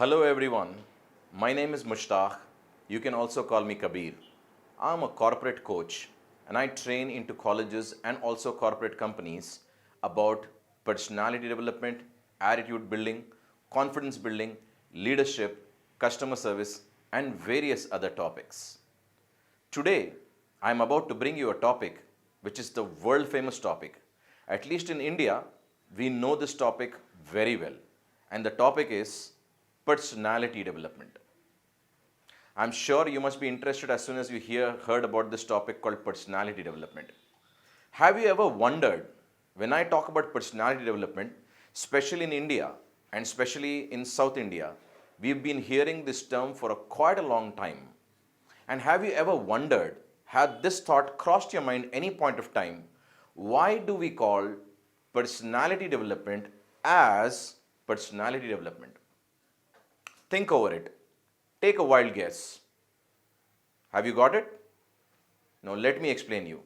Hello everyone, my name is Mushtaq. You can also call me Kabir. I'm a corporate coach and I train into colleges and also corporate companies about personality development, attitude building, confidence building, leadership, customer service, and various other topics. Today, I'm about to bring you a topic which is the world famous topic. At least in India, we know this topic very well. And the topic is personality development. I'm sure you must be interested as soon as you heard about this topic called personality development. Have you ever wondered, when I talk about personality development, especially in India and especially in South India, we've been hearing this term for quite a long time. And have you ever wondered, had this thought crossed your mind any point of time, why do we call personality development as personality development? Think over it. Take a wild guess. Have you got it? Now let me explain you.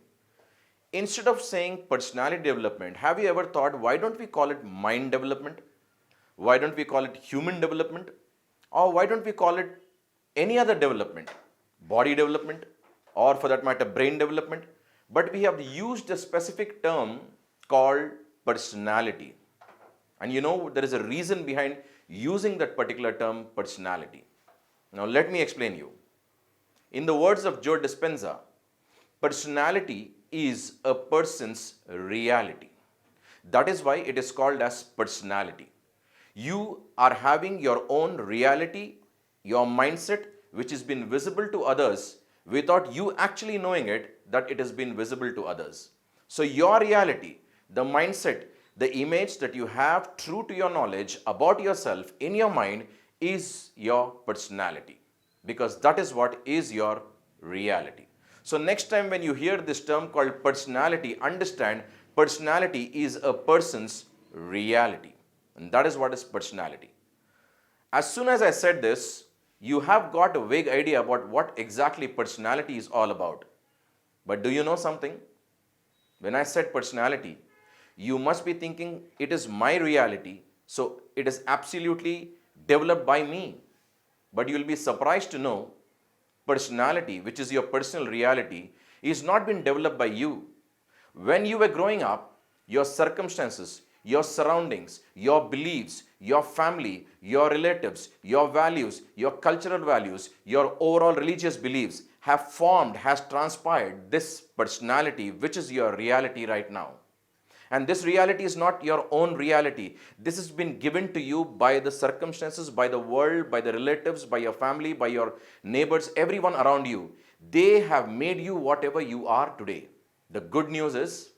Instead of saying personality development, have you ever thought, why don't we call it mind development? Why don't we call it human development? Or why don't we call it any other development? Body development, or for that matter, brain development. But we have used a specific term called personality. And you know, there is a reason behind using that particular term, personality. Now let me explain you. In the words of Joe Dispenza, personality is a person's reality. That is why it is called as personality. You are having your own reality, your mindset, which has been visible to others without you actually knowing it, that it has been visible to others. So your reality, the mindset, the image that you have true to your knowledge about yourself in your mind is your personality, because that is what is your reality. So next time when you hear this term called personality, understand personality is a person's reality, and that is what is personality. As soon as I said this, you have got a vague idea about what exactly personality is all about. But do you know something? When I said personality, you must be thinking it is my reality, so it is absolutely developed by me. But you will be surprised to know personality, which is your personal reality, is not been developed by you. When you were growing up, your circumstances, your surroundings, your beliefs, your family, your relatives, your values, your cultural values, your overall religious beliefs have formed, has transpired this personality, which is your reality right now. And this reality is not your own reality. This has been given to you by the circumstances, by the world, by the relatives, by your family, by your neighbors, everyone around you. They have made you whatever you are today. The good news is,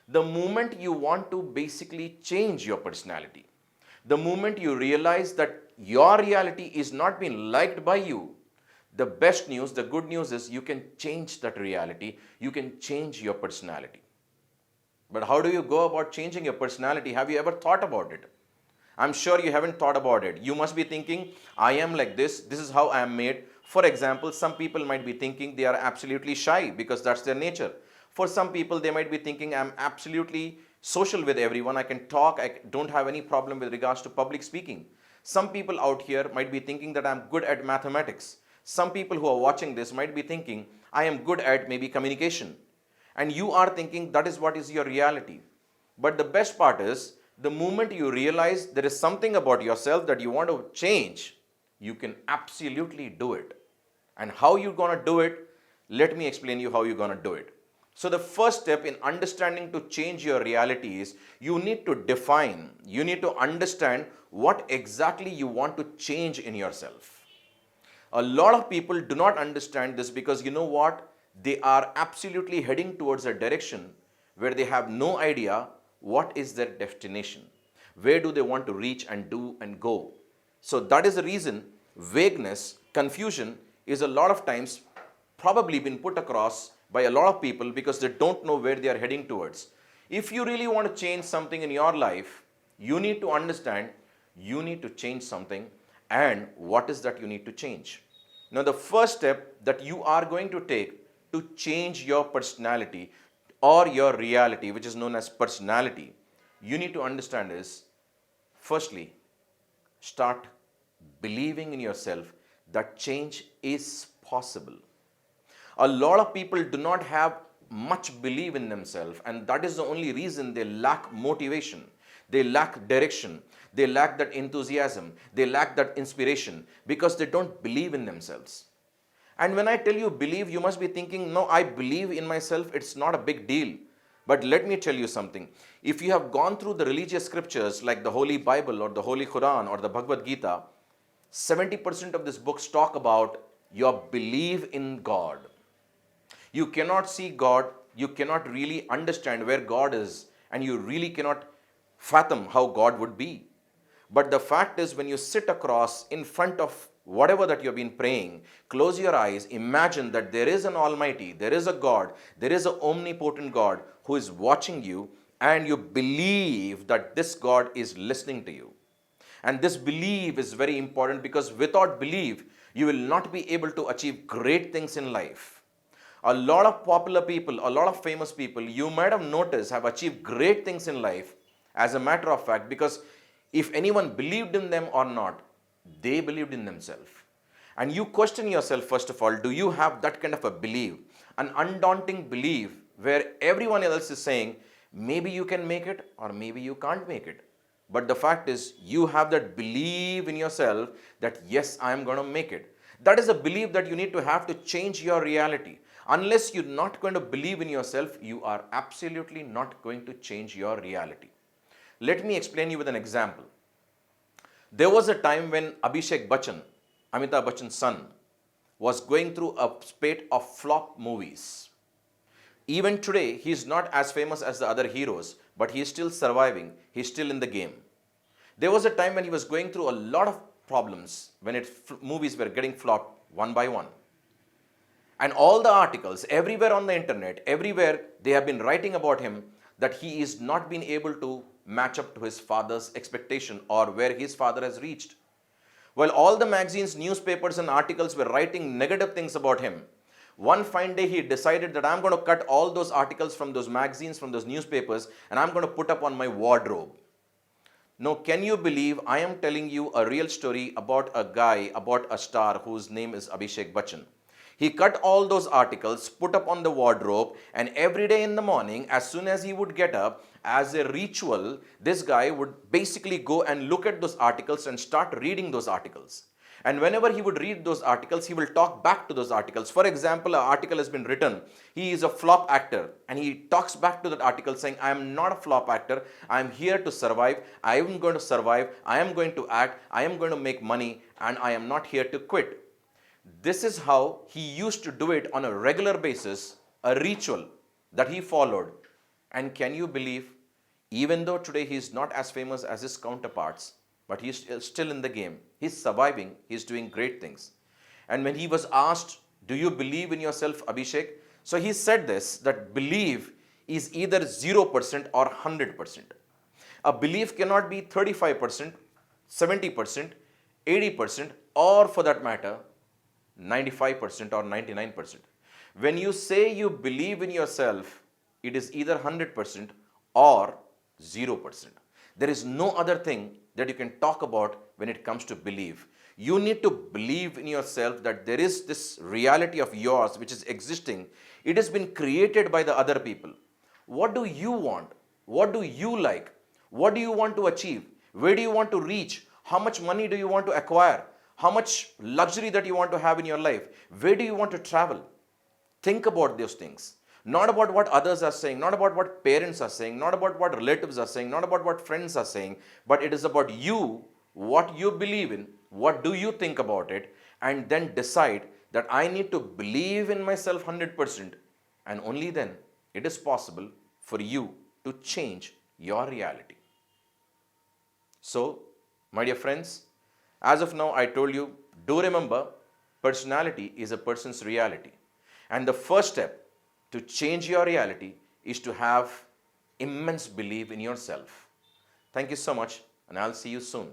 the moment you want to basically change your personality, the moment you realize that your reality is not being liked by you, the best news, the good news is you can change that reality. You can change your personality. But how do you go about changing your personality? Have you ever thought about it? I'm sure you haven't thought about it. You must be thinking, I am like this is how I am made. For example, some people might be thinking they are absolutely shy because that's their nature. For some people, they might be thinking, I'm absolutely social with everyone. I can talk. I don't have any problem with regards to public speaking. Some people out here might be thinking that I'm good at mathematics. Some people who are watching this might be thinking, I am good at maybe communication. And you are thinking that is what is your reality. But the best part is, the moment you realize there is something about yourself that you want to change, you can absolutely do it. And how you're going to do it, let me explain you how you're going to do it. So the first step in understanding to change your reality is, you need to define, you need to understand what exactly you want to change in yourself. A lot of people do not understand this because you know what? They are absolutely heading towards a direction where they have no idea what is their destination. Where do they want to reach and do and go? So that is the reason vagueness, confusion is a lot of times probably been put across by a lot of people because they don't know where they are heading towards. If you really want to change something in your life, you need to understand you need to change something, and what is that you need to change. Now the first step that you are going to take to change your personality or your reality, which is known as personality, you need to understand is, firstly, start believing in yourself that change is possible. A lot of people do not have much belief in themselves, and that is the only reason they lack motivation, they lack direction, they lack that enthusiasm, they lack that inspiration because they don't believe in themselves. And when I tell you believe, you must be thinking, no, I believe in myself, it's not a big deal. But let me tell you something. If you have gone through the religious scriptures like the Holy Bible or the Holy Quran or the Bhagavad Gita, 70% of these books talk about your belief in God. You cannot see God, you cannot really understand where God is, and you really cannot fathom how God would be. But the fact is, when you sit across in front of whatever that you've been praying, close your eyes, imagine that there is an Almighty, there is a God, there is an omnipotent God who is watching you, and you believe that this God is listening to you. And this belief is very important because without belief, you will not be able to achieve great things in life. A lot of popular people, a lot of famous people, you might have noticed, have achieved great things in life as a matter of fact, because if anyone believed in them or not, they believed in themselves. And you question yourself, first of all, do you have that kind of a belief, an undaunting belief where everyone else is saying, maybe you can make it or maybe you can't make it. But the fact is, you have that belief in yourself that yes, I am going to make it. That is a belief that you need to have to change your reality. Unless you're not going to believe in yourself, you are absolutely not going to change your reality. Let me explain you with an example. There was a time when Abhishek Bachchan, Amitabh Bachchan's son, was going through a spate of flop movies. Even today, he is not as famous as the other heroes, but he is still surviving, he is still in the game. There was a time when he was going through a lot of problems when movies were getting flopped one by one. And all the articles, everywhere on the internet, everywhere, they have been writing about him that he is not been able to match up to his father's expectation or where his father has reached. While all the magazines, newspapers and articles were writing negative things about him, one fine day he decided that I'm going to cut all those articles from those magazines, from those newspapers, and I'm going to put up on my wardrobe. Now, can you believe I am telling you a real story about a guy, about a star whose name is Abhishek Bachchan. He cut all those articles, put up on the wardrobe, and every day in the morning, as soon as he would get up, as a ritual, this guy would basically go and look at those articles and start reading those articles. And whenever he would read those articles, he will talk back to those articles. For example, an article has been written, he is a flop actor, and he talks back to that article saying, I am not a flop actor, I am here to survive, I am going to survive, I am going to act, I am going to make money, and I am not here to quit. This is how he used to do it on a regular basis, a ritual that he followed. And can you believe, even though today he is not as famous as his counterparts, but he is still in the game, he is surviving, he is doing great things. And when he was asked, do you believe in yourself, Abhishek? So he said this, that belief is either 0% or 100%. A belief cannot be 35%, 70%, 80%, or for that matter, 95% or 99%. When you say you believe in yourself, it is either 100% or 0%. There is no other thing that you can talk about when it comes to belief. You need to believe in yourself that there is this reality of yours which is existing. It has been created by the other people. What do you want? What do you like? What do you want to achieve? Where do you want to reach? How much money do you want to acquire? How much luxury that you want to have in your life? Where do you want to travel? Think about those things. Not about what others are saying, not about what parents are saying, not about what relatives are saying, not about what friends are saying, but it is about you, what you believe in, what do you think about it, and then decide that I need to believe in myself 100%, and only then it is possible for you to change your reality. So, my dear friends, as of now, I told you, do remember, personality is a person's reality. And the first step to change your reality is to have immense belief in yourself. Thank you so much, and I'll see you soon.